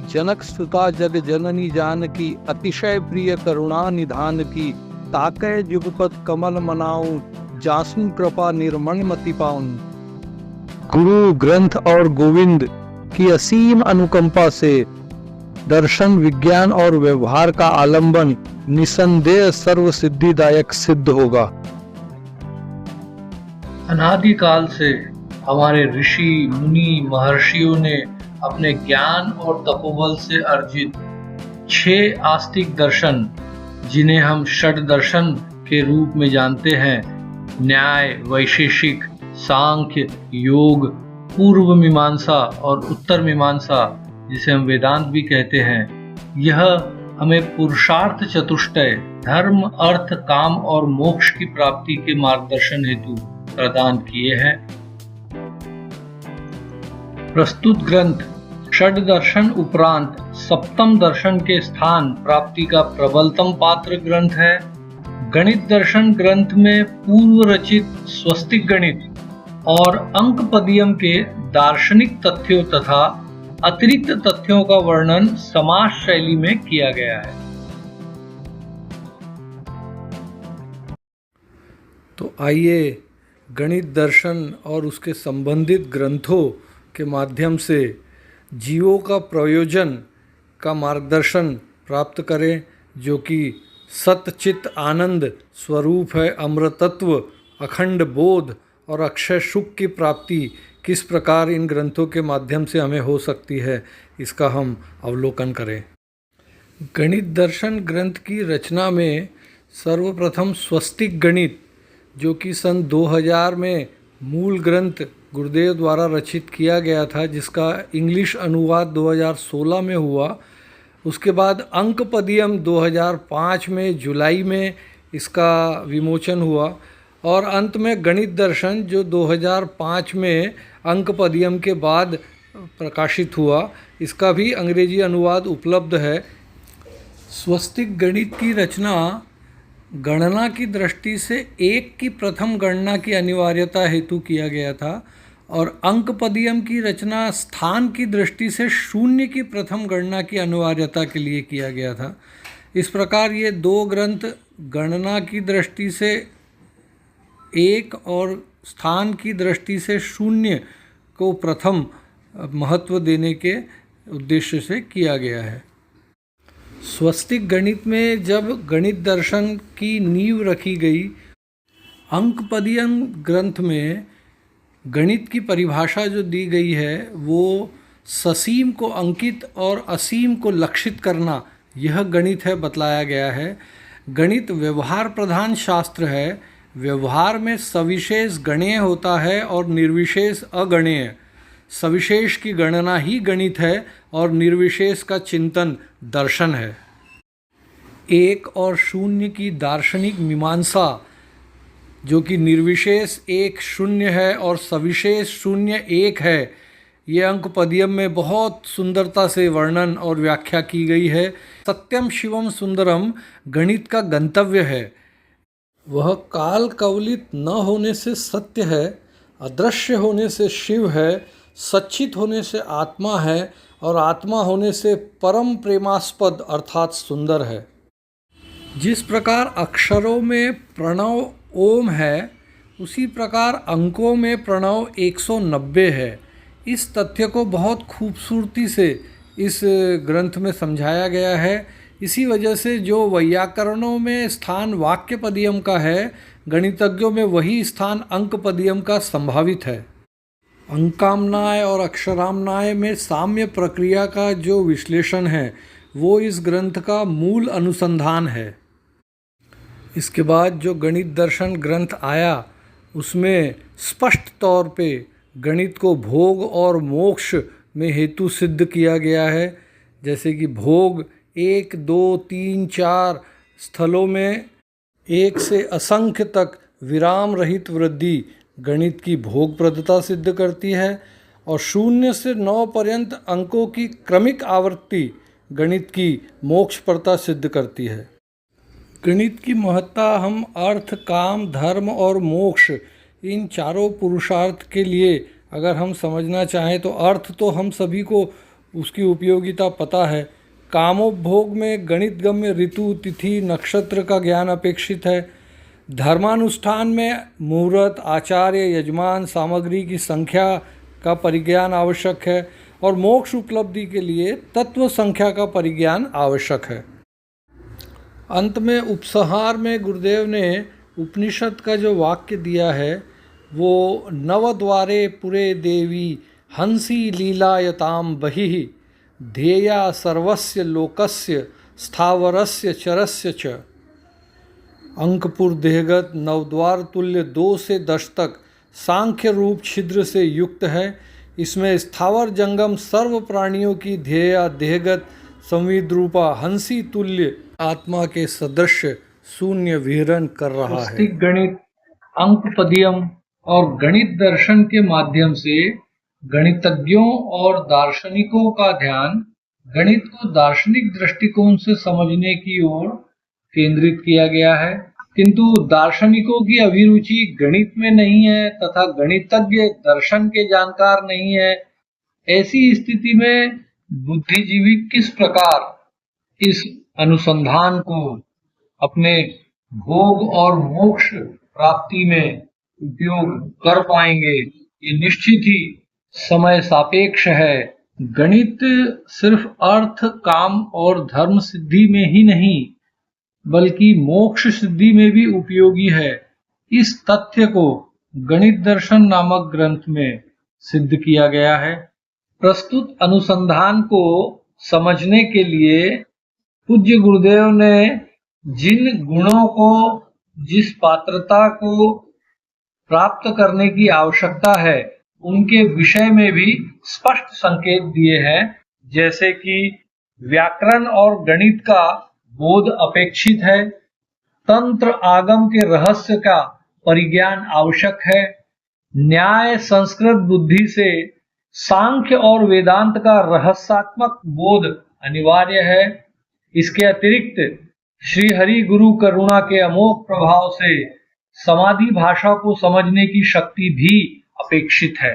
जनक सुता जग जननी जानकी, अतिशय प्रिय करुणा निधान की, ताकै जुगपत कमल मनाऊं, जासु कृपा निर्मण मति पाऊं। गुरु ग्रंथ और गोविंद की असीम अनुकंपा से दर्शन, विज्ञान और व्यवहार का आलंबन निसंदेह सर्व सिद्धिदायक सिद्ध होगा। अनादिकाल से हमारे ऋषि मुनि महर्षियों ने अपने ज्ञान और तपोबल से अर्जित 6 आस्तिक दर्शन, जिन्हें हम षड दर्शन के रूप में जानते हैं, न्याय, वैशेषिक, सांख्य, योग, पूर्व मीमांसा और उत्तर मीमांसा, जिसे हम वेदांत भी कहते हैं, यह हमें पुरुषार्थ चतुष्टय, धर्म, अर्थ, काम और मोक्ष की प्राप्ति के मार्गदर्शन हेतु प्रदान किए हैं। प्रस्तुत ग्रंथ षड दर्शन उपरांत सप्तम दर्शन के स्थान प्राप्ति का प्रबलतम पात्र ग्रंथ है। गणित दर्शन ग्रंथ में पूर्व रचित स्वस्तिक गणित और अंकपदियम के दार्शनिक तथ्यों तथा अतिरिक्त तथ्यों का वर्णन समास शैली में किया गया है। तो आइए गणित दर्शन और उसके संबंधित ग्रंथों के माध्यम से जीवों का प्रयोजन का मार्गदर्शन प्राप्त करें, जो कि सतचित आनंद स्वरूप है, अमृतत्व, अखंड बोध और अक्षय सुख की प्राप्ति किस प्रकार इन ग्रंथों के माध्यम से हमें हो सकती है, इसका हम अवलोकन करें। गणित दर्शन ग्रंथ की रचना में सर्वप्रथम स्वस्तिक गणित, जो कि सन 2000 में मूल ग्रंथ गुरुदेव द्वारा रचित किया गया था, जिसका इंग्लिश अनुवाद 2016 में हुआ। उसके बाद अंकपदियम 2005 में जुलाई में इसका विमोचन हुआ, और अंत में गणित दर्शन जो 2005 में अंकपदियम के बाद प्रकाशित हुआ, इसका भी अंग्रेजी अनुवाद उपलब्ध है। स्वस्तिक गणित की रचना गणना की दृष्टि से 1 की प्रथम गणना की अनिवार्यता हेतु किया गया था, और अंकपदियम की रचना स्थान की दृष्टि से 0 की प्रथम गणना की अनिवार्यता के लिए किया गया था। इस प्रकार ये 2 ग्रंथ गणना की दृष्टि से 1 और स्थान की दृष्टि से 0 को प्रथम महत्व देने के उद्देश्य से किया गया है। स्वस्तिक गणित में जब गणित दर्शन की नींव रखी गई, अंकपदियम ग्रंथ में गणित की परिभाषा जो दी गई है वो ससीम को अंकित और असीम को लक्षित करना, यह गणित है, बतलाया गया है। गणित व्यवहार प्रधान शास्त्र है। व्यवहार में सविशेष गणेय होता है और निर्विशेष अगणेय। सविशेष की गणना ही गणित है और निर्विशेष का चिंतन दर्शन है। 1 और 0 की दार्शनिक मीमांसा, जो कि निर्विशेष 1 0 है और सविशेष 0 1 है, ये अंकपदियम में बहुत सुंदरता से वर्णन और व्याख्या की गई है। सत्यम शिवम सुंदरम गणित का गंतव्य है। वह काल कवलित न होने से सत्य है, अदृश्य होने से शिव है, सच्चित होने से आत्मा है और आत्मा होने से परम प्रेमास्पद अर्थात सुंदर है। जिस प्रकार अक्षरों में प्रणव ओम है, उसी प्रकार अंकों में प्रणव 190 है। इस तथ्य को बहुत खूबसूरती से इस ग्रंथ में समझाया गया है। इसी वजह से जो वैयाकरणों में स्थान वाक्यपदियम का है, गणितज्ञों में वही स्थान अंकपदियम का संभावित है। अंकाम्नाय और अक्षराम्नाय में साम्य प्रक्रिया का जो विश्लेषण है, वो इस ग्रंथ का मूल अनुसंधान है। इसके बाद जो गणित दर्शन ग्रंथ आया, उसमें स्पष्ट तौर पे गणित को भोग और मोक्ष में हेतु सिद्ध किया गया है। जैसे कि भोग 1 2 3 4 स्थलों में 1 से असंख्य तक विराम रहित वृद्धि गणित की भोगप्रदता सिद्ध करती है, और 0 से 9 पर्यंत अंकों की क्रमिक आवृत्ति गणित की मोक्षप्रदता सिद्ध करती है। गणित की महत्ता हम अर्थ, काम, धर्म और मोक्ष, इन चारों पुरुषार्थ के लिए अगर हम समझना चाहें तो अर्थ तो हम सभी को उसकी उपयोगिता पता है। कामोपभोग में गणितगम्य ऋतु, तिथि, नक्षत्र का ज्ञान अपेक्षित है। धर्मानुष्ठान में मुहूर्त, आचार्य, यजमान, सामग्री की संख्या का परिज्ञान आवश्यक है और मोक्ष उपलब्धि के लिए तत्व संख्या का परिज्ञान आवश्यक है। अंत में उपसंहार में गुरुदेव ने उपनिषद का जो वाक्य दिया है वो नवद्वारे पुरे देवी हंसी लीलायताम बहिः ध्येया सर्वस्य लोकस्य स्थावरस्य चरस्य च। अंकपुर देहगत नवद्वार तुल्य 2 से 10 तक सांख्य रूप छिद्र से युक्त है। इसमें स्थावर जंगम सर्व प्राणियों की ध्येया देहगत संविद रूपा हंसी तुल्य आत्मा के सदृश शून्य विहरण कर रहा है। आस्तिक गणित, अंकपदियम और गणित दर्शन के माध्यम से गणितज्ञों और दार्शनिकों का ध्यान गणित को दार्शनिक दृष्टिकोण से समझने की ओर केंद्रित किया गया है, किंतु दार्शनिकों की अभिरुचि गणित में नहीं है तथा गणितज्ञ दर्शन के जानकार नहीं है। ऐसी स्थिति में बुद्धिजीवी किस प्रकार इस अनुसंधान को अपने भोग और मोक्ष प्राप्ति में उपयोग कर पाएंगे, ये निश्चित ही समय सापेक्ष है। गणित सिर्फ अर्थ, काम और धर्म सिद्धि में ही नहीं बल्कि मोक्ष सिद्धि में भी उपयोगी है। इस तथ्य को गणित दर्शन नामक ग्रंथ में सिद्ध किया गया है। प्रस्तुत अनुसंधान को समझने के लिए पूज्य गुरुदेव ने जिन गुणों को, जिस पात्रता को प्राप्त करने की आवश्यकता है उनके विषय में भी स्पष्ट संकेत दिए हैं, जैसे कि व्याकरण और गणित का बोध अपेक्षित है, तंत्र आगम के रहस्य का परिज्ञान आवश्यक है, न्याय संस्कृत बुद्धि से सांख्य और वेदांत का रहस्यात्मक बोध अनिवार्य है। इसके अतिरिक्त श्री हरि गुरु करुणा के अमोघ प्रभाव से समाधि भाषा को समझने की शक्ति भी अपेक्षित है।